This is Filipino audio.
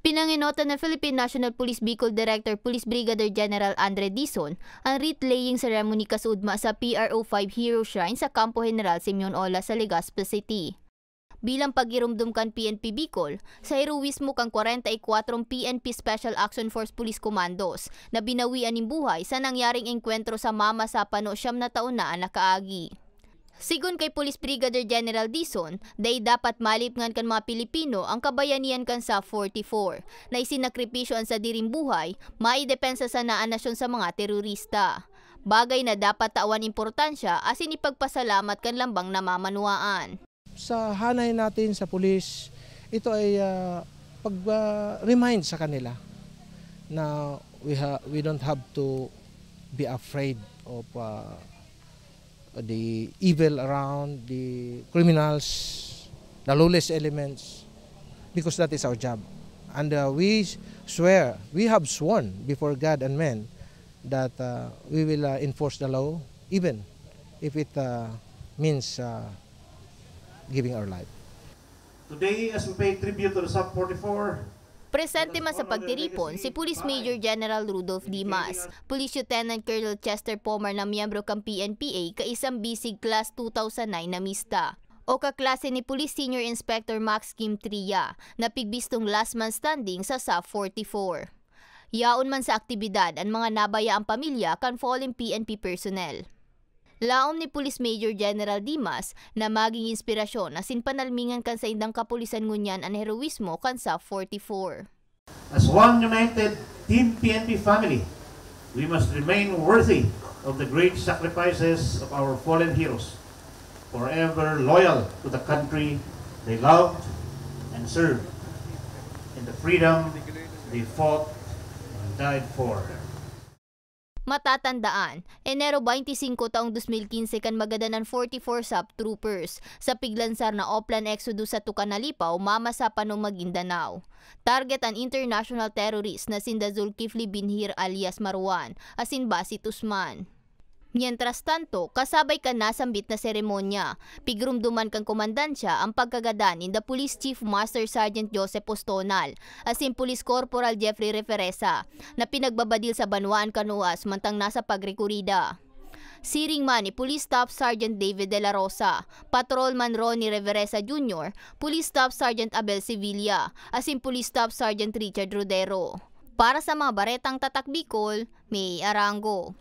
Pinanginota ng Philippine National Police Bicol Director Police Brigadier General Andre Dizon ang wreath-laying ceremony kasudma sa PRO5 Hero Shrine sa Campo General Simeon Ola sa Legazpi City. Bilang pagirumdum kan PNP Bicol, sa heroismo kang 44 PNP Special Action Force Police Commandos na binawian ng buhay sa nangyaring engkwentro sa Mama Sapano 9 na taon na nakaagi. Sigon kay Police Brigadier General Dizon, day dapat malipngan kan mga Pilipino ang kabayanihan kan sa 44 na isinakripisyoan sa diring buhay, maidepensa sa naanasyon sa mga terorista. Bagay na dapat tawan importansya asin ipagpasalamat kan lambang namamanuaan. Sa hanay natin sa pulis, ito ay pag-remind sa kanila na we don't have to be afraid of the evil around, the criminals, the lawless elements, because that is our job. And we have sworn before God and men that we will enforce the law, even if it means giving our life. Today, as we pay tribute to the Sub-44, presente man sa pagtiripon si Police Major General Rudolph Dimas, Police Lieutenant Colonel Chester Pomar na miyembro kang PNPA kaisang bisig Class 2009 na mista. O kaklase ni Police Senior Inspector Max Kim Tria na pigbistong last man standing sa Sub-44. Yaon man sa aktibidad ang mga nabayaang pamilya kan fallen PNP personnel. Laom ni Police Major General Dimas na maging inspirasyon asin panalmingan kan sa indang kapulisan ngunyan ang heroismo kan sa 44. As one united Team PNP family, we must remain worthy of the great sacrifices of our fallen heroes, forever loyal to the country they loved and served, and the freedom they fought and died for. Matatandaan, Enero 25 taong 2015 kan magadanan 44 sub-troopers sa piglansar na Oplan Exodus sa Tucanalipaw, Mama Sapano, Maguindanao. Target ang international terrorist na sinda Zulkifli Binhir alias Marwan, asin Basit Usman. Mientras tanto, kasabay ka nasambit na seremonya, pigrumduman kang komandansya ang pagkagadan ni the Police Chief Master Sergeant Joseph Postonal, asin Police Corporal Jeffrey Referesa, na pinagbabadil sa Banwaan Kanuas mantang nasa pagrekurida. Siring man ni Police Staff Sergeant David De La Rosa, Patrolman Ronnie Reveresa Jr., Police Staff Sergeant Abel Sevilla, asin Police Staff Sergeant Richard Rodero. Para sa mga baretang tatak Bicol, May Arango.